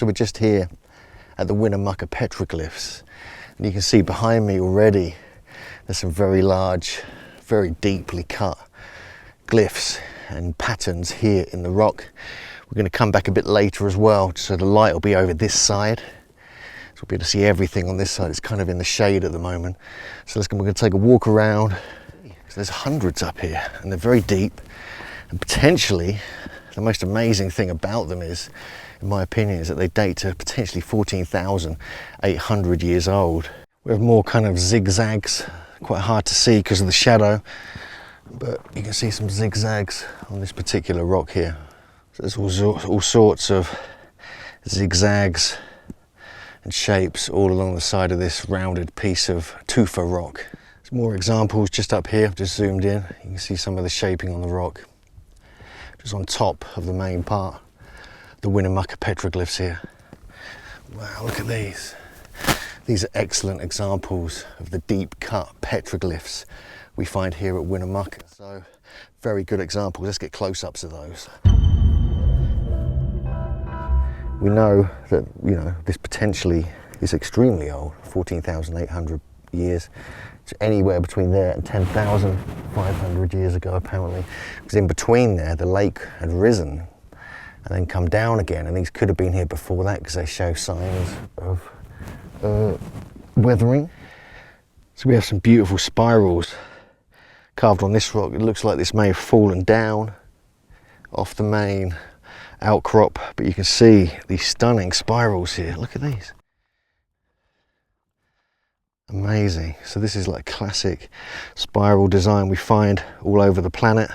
So we're just here at the Winnemucca petroglyphs, and you can see behind me already there's some very large, very deeply cut glyphs and patterns here in the rock. We're going to come back a bit later as well, so the light will be over this side, so we'll be able to see everything on this side. It's kind of in the shade at the moment, so we're going to take a walk around. So there's hundreds up here, and they're very deep, and potentially the most amazing thing about them is, in my opinion, is that they date to potentially 14,800 years old. We have more kind of zigzags, quite hard to see because of the shadow, but you can see some zigzags on this particular rock here. So there's all sorts of zigzags and shapes all along the side of this rounded piece of tufa rock. There's more examples just up here. I've just zoomed in. You can see some of the shaping on the rock, just on top of the main part, the Winnemucca petroglyphs here. Wow, look at these. These are excellent examples of the deep cut petroglyphs we find here at Winnemucca. So very good examples. Let's get close-ups of those. We know that, you know, this potentially is extremely old, 14,800 years. It's anywhere between there and 10,500 years ago, apparently. Because in between there, the lake had risen and then come down again, and these could have been here before that because they show signs of weathering. So we have some beautiful spirals carved on this rock. It looks like this may have fallen down off the main outcrop, but you can see these stunning spirals here. Look at these. Amazing. So this is like classic spiral design we find all over the planet.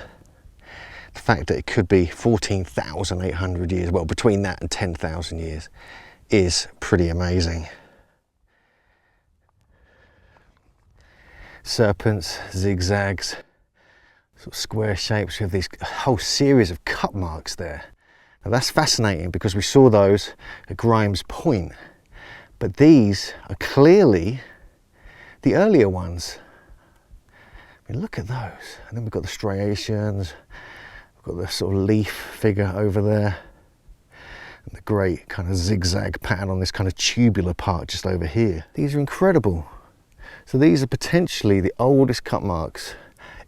The fact that it could be 14,800 years, well, between that and 10,000 years, is pretty amazing. Serpents, zigzags, sort of square shapes. We have these whole series of cut marks there. Now that's fascinating because we saw those at Grimes Point, but these are clearly the earlier ones. I mean, look at those. And then we've got the striations, we've got the sort of leaf figure over there, and the great kind of zigzag pattern on this kind of tubular part just over here. These are incredible. So these are potentially the oldest cut marks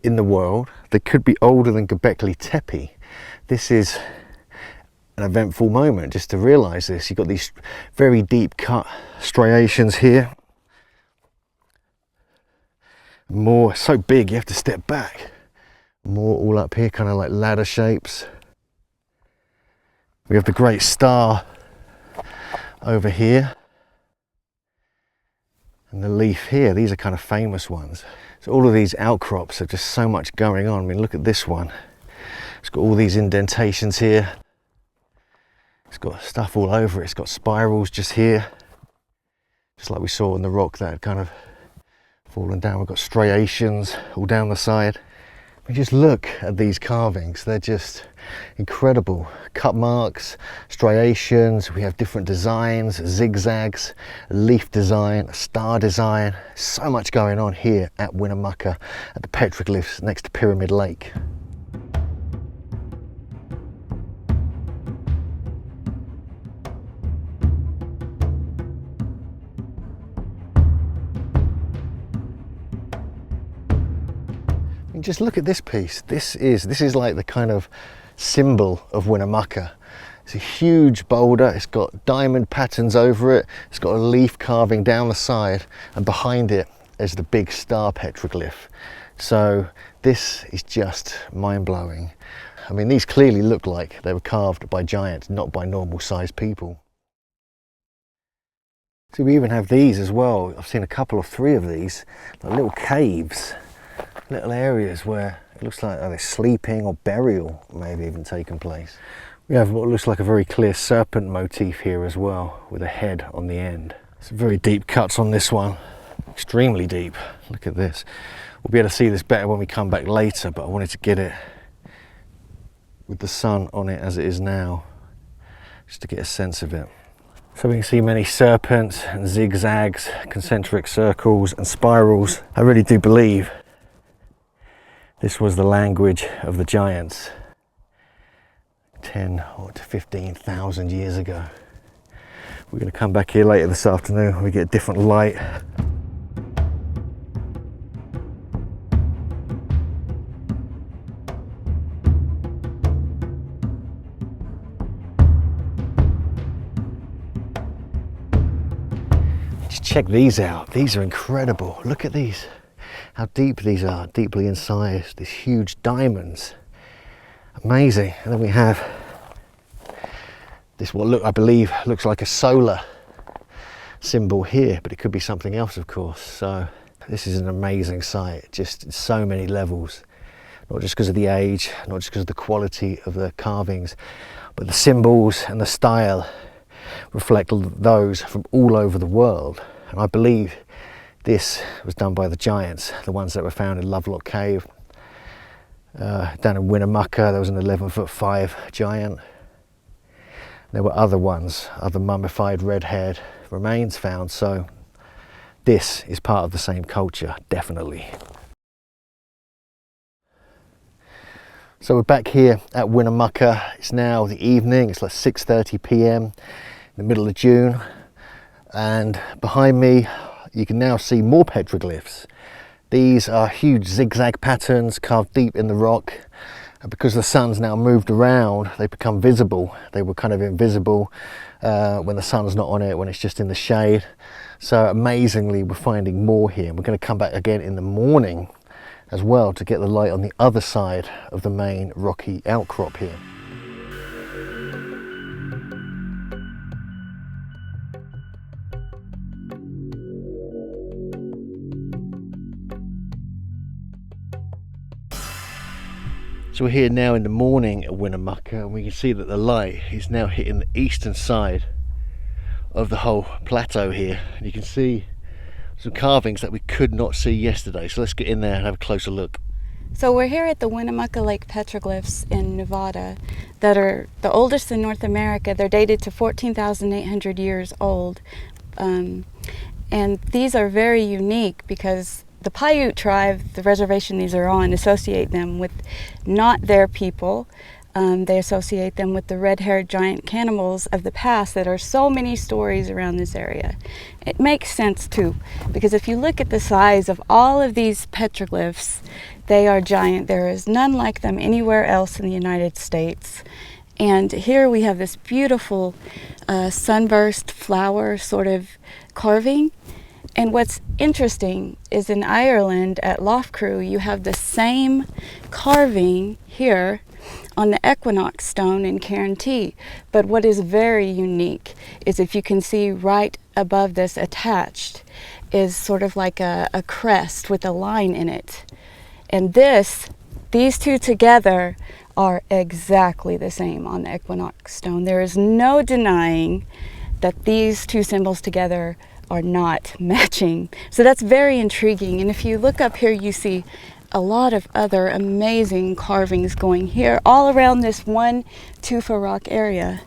in the world. They could be older than Gobekli Tepe. This is an eventful moment just to realize this. You've got these very deep cut striations here. More, so big you have to step back. More all up here, kind of like ladder shapes. We have the great star over here. And the leaf here, these are kind of famous ones. So all of these outcrops have just so much going on. I mean, look at this one. It's got all these indentations here. It's got stuff all over it. It's got spirals just here, just like we saw in the rock that had kind of fallen down. We've got striations all down the side. We just look at these carvings. They're just incredible. Cut marks, striations. We have different designs, zigzags, leaf design, a star design. So much going on here at Winnemucca at the petroglyphs next to Pyramid Lake. Just look at this piece. This is like the kind of symbol of Winnemucca. It's a huge boulder. It's got diamond patterns over it. It's got a leaf carving down the side, and behind it is the big star petroglyph. So this is just mind-blowing. I mean, these clearly look like they were carved by giants, not by normal sized people. So we even have these as well. I've seen a couple of three of these, like little caves. Little areas where it looks like they're sleeping or burial may have even taken place. We have what looks like a very clear serpent motif here as well, with a head on the end. Some very deep cuts on this one, extremely deep. Look at this. We'll be able to see this better when we come back later, but I wanted to get it with the sun on it as it is now, just to get a sense of it. So we can see many serpents and zigzags, concentric circles and spirals. I really do believe this was the language of the giants 10 to 15,000 years ago. We're going to come back here later this afternoon when we get a different light. Just check these out. These are incredible. Look at these. How deep these are, deeply incised. These huge diamonds. Amazing. And then we have this, what I believe looks like a solar symbol here, but it could be something else, of course. So this is an amazing site, just so many levels, not just because of the age, not just because of the quality of the carvings, but the symbols and the style reflect those from all over the world. And I believe this was done by the giants, the ones that were found in Lovelock Cave. Down in Winnemucca, there was an 11'5" giant. There were other ones, other mummified red-haired remains found, so this is part of the same culture, definitely. So we're back here at Winnemucca. It's now the evening, it's like 6:30 p.m. in the middle of June, and behind me you can now see more petroglyphs. These are huge zigzag patterns carved deep in the rock. And because the sun's now moved around, they become visible. They were kind of invisible when the sun's not on it, when it's just in the shade. So amazingly, we're finding more here. We're going to come back again in the morning as well to get the light on the other side of the main rocky outcrop here. So we're here now in the morning at Winnemucca, and we can see that the light is now hitting the eastern side of the whole plateau here. And you can see some carvings that we could not see yesterday. So let's get in there and have a closer look. So we're here at the Winnemucca Lake petroglyphs in Nevada that are the oldest in North America. They're dated to 14,800 years old. And these are very unique because the Paiute tribe, the reservation these are on, associate them with not their people. They associate them with the red-haired giant cannibals of the past that are so many stories around this area. It makes sense too, because if you look at the size of all of these petroglyphs, they are giant. There is none like them anywhere else in the United States. And here we have this beautiful sunburst flower sort of carving. And what's interesting is in Ireland at Loughcrew, you have the same carving here on the equinox stone in Cairntee. But what is very unique is, if you can see right above this attached, is sort of like a crest with a line in it. And these two together are exactly the same on the equinox stone. There is no denying that these two symbols together are not matching. So that's very intriguing. And if you look up here, you see a lot of other amazing carvings going here all around this one tufa rock area.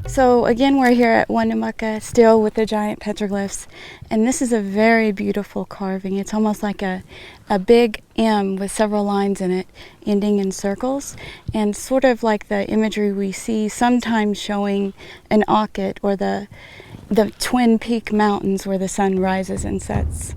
So again, we're here at Winnemucca, still with the giant petroglyphs, and this is a very beautiful carving. It's almost like a big M with several lines in it, ending in circles, and sort of like the imagery we see sometimes showing an orchid or the Twin Peak Mountains where the sun rises and sets.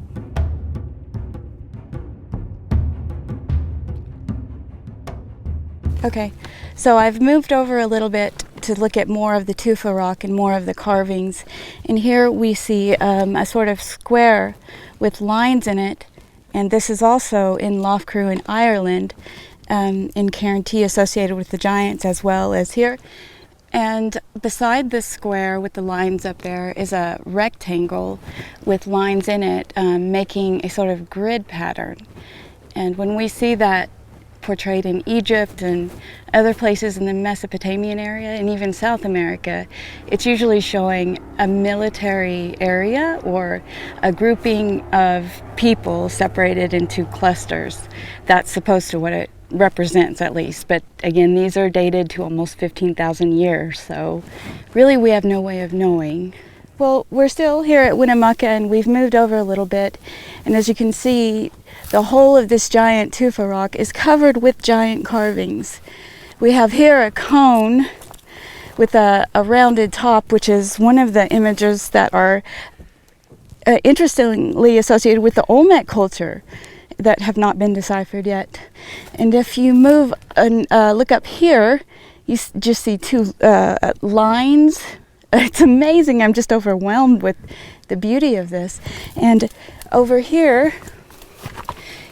Okay, so I've moved over a little bit to look at more of the tufa rock and more of the carvings. And here we see a sort of square with lines in it. And this is also in Loughcrew in Ireland, in Cairntee, associated with the giants as well as here. And beside this square with the lines up there is a rectangle with lines in it, making a sort of grid pattern. And when we see that portrayed in Egypt and other places in the Mesopotamian area and even South America, it's usually showing a military area or a grouping of people separated into clusters. That's supposed to represents, at least. But again, these are dated to almost 15,000 years, so really we have no way of knowing. Well, we're still here at Winnemucca, and we've moved over a little bit, and as you can see, the whole of this giant tufa rock is covered with giant carvings. We have here a cone with a rounded top, which is one of the images that are interestingly associated with the Olmec culture that have not been deciphered yet. And if you move and look up here, you just see two lines. It's amazing. I'm just overwhelmed with the beauty of this. And over here,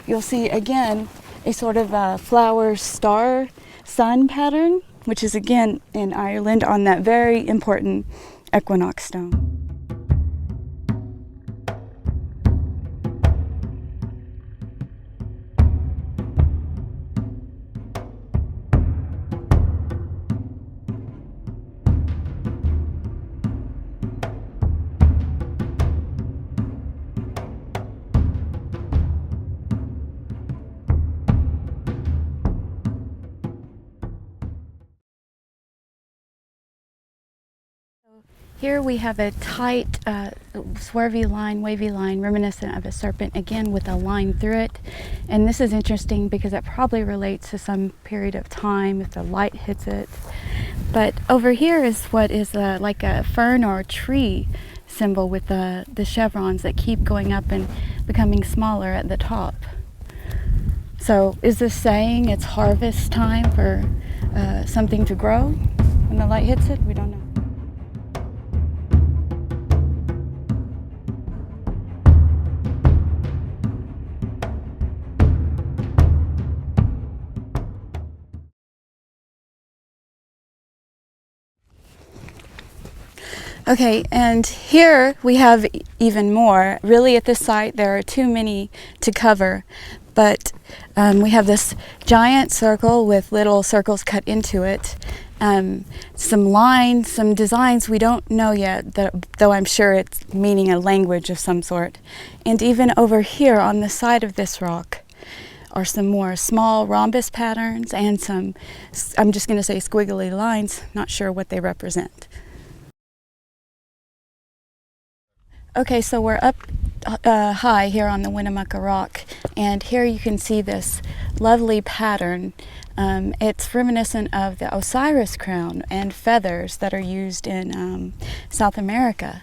you'll see again a sort of a flower star sun pattern, which is again in Ireland on that very important equinox stone. Here we have a tight, swervy line, wavy line, reminiscent of a serpent, again with a line through it. And this is interesting because it probably relates to some period of time if the light hits it. But over here is what is like a fern or a tree symbol with the chevrons that keep going up and becoming smaller at the top. So is this saying it's harvest time for something to grow when the light hits it? We don't know. Okay, and here we have even more. Really at this site there are too many to cover, but we have this giant circle with little circles cut into it. Some lines, some designs we don't know yet, though I'm sure it's meaning a language of some sort. And even over here on the side of this rock are some more small rhombus patterns and some, I'm just going to say squiggly lines, not sure what they represent. Okay, so we're up high here on the Winnemucca Rock, and here you can see this lovely pattern. It's reminiscent of the Osiris crown and feathers that are used in South America.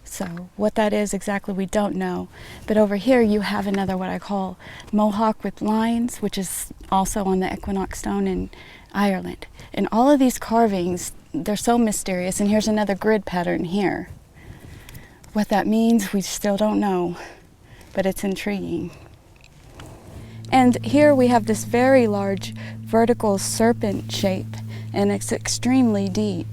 So what that is exactly, we don't know. But over here you have another what I call mohawk with lines, which is also on the equinox stone in Ireland. And all of these carvings, they're so mysterious. And here's another grid pattern here. What that means, we still don't know, but it's intriguing. And here we have this very large vertical serpent shape, and it's extremely deep.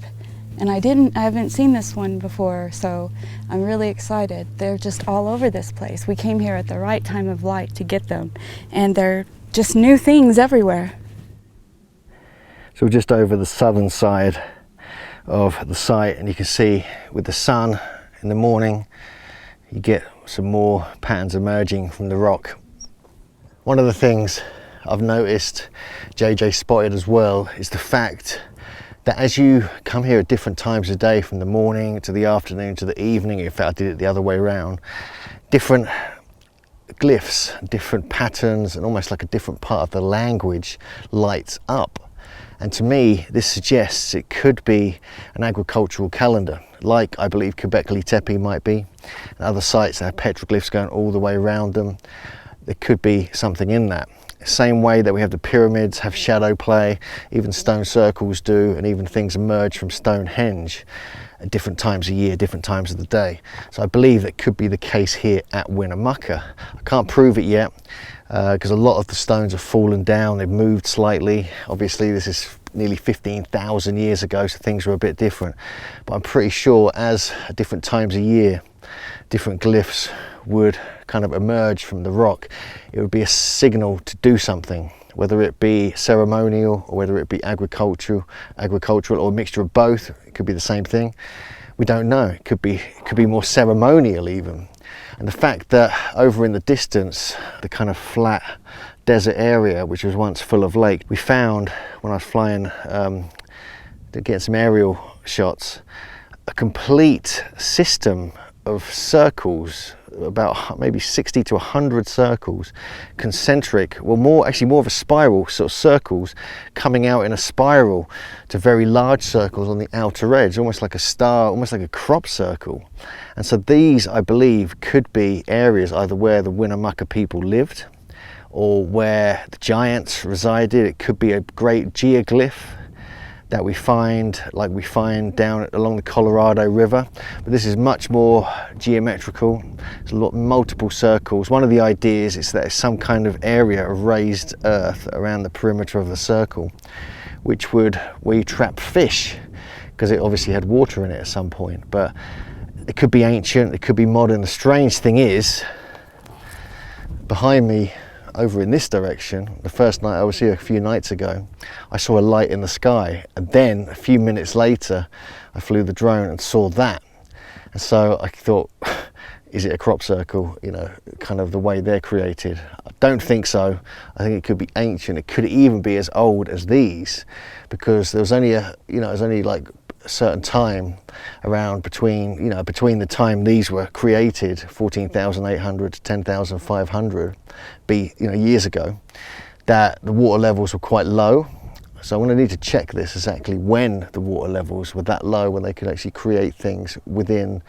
And I haven't seen this one before, so I'm really excited. They're just all over this place. We came here at the right time of light to get them, and they're just new things everywhere. So we're just over the southern side of the site, and you can see with the sun in the morning, you get some more patterns emerging from the rock. One of the things I've noticed, JJ spotted as well, is the fact that as you come here at different times of day, from the morning to the afternoon to the evening, in fact I did it the other way around, different glyphs, different patterns, and almost like a different part of the language lights up. And to me, this suggests it could be an agricultural calendar, like I believe Gobekli Tepe might be, and other sites that have petroglyphs going all the way around them. There could be something in that. Same way that we have the pyramids have shadow play, even stone circles do, and even things emerge from Stonehenge at different times of year, different times of the day. So I believe that could be the case here at Winnemucca. I can't prove it yet, because a lot of the stones have fallen down, they've moved slightly. Obviously this is nearly 15,000 years ago, so things were a bit different. But I'm pretty sure as at different times of year, different glyphs would kind of emerge from the rock. It would be a signal to do something, whether it be ceremonial or whether it be agricultural or a mixture of both. It could be the same thing. We don't know. It could be more ceremonial even. And the fact that over in the distance, the kind of flat desert area which was once full of lake. We found, when I was flying to get some aerial shots, a complete system of circles, about maybe 60 to 100 circles, concentric, well, more of a spiral, sort of circles coming out in a spiral to very large circles on the outer edge, almost like a star, almost like a crop circle. And so these, I believe, could be areas either where the Winnemucca people lived or where the giants resided. It could be a great geoglyph that we find, like we find down along the Colorado River, but this is much more geometrical. There's multiple circles. One of the ideas is that there's some kind of area of raised earth around the perimeter of the circle, which would, where you trap fish, because it obviously had water in it at some point. But it could be ancient, it could be modern. The strange thing is, behind me, over in this direction, the first night I was here a few nights ago, I saw a light in the sky, and then a few minutes later I flew the drone and saw that. And so I thought, is it a crop circle, you know, kind of the way they're created? I don't think so. I think it could be ancient. It could even be as old as these, because there was only like a certain time around between the time these were created, 14,800 to 10,500 years ago, that the water levels were quite low. So I'm going to need to check this exactly when the water levels were that low, when they could actually create things within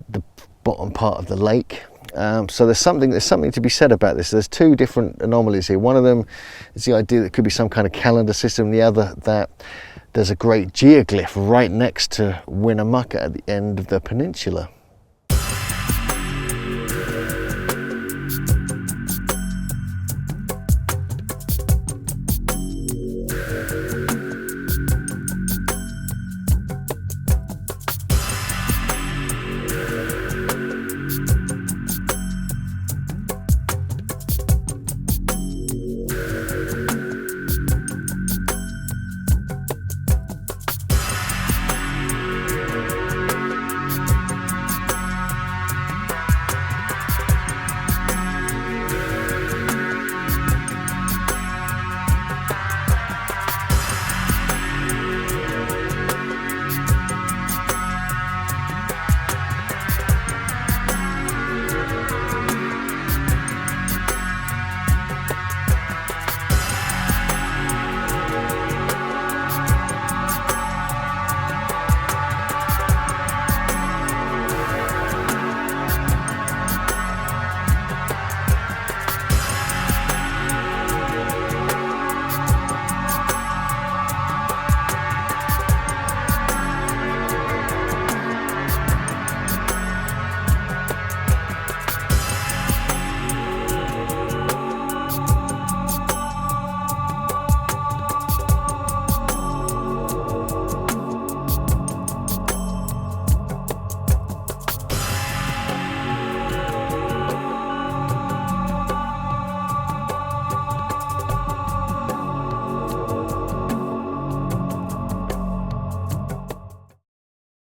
the bottom part of the lake. So there's something to be said about this. There's two different anomalies here. One of them is the idea that it could be some kind of calendar system. The other, that there's a great geoglyph right next to Winnemucca at the end of the peninsula.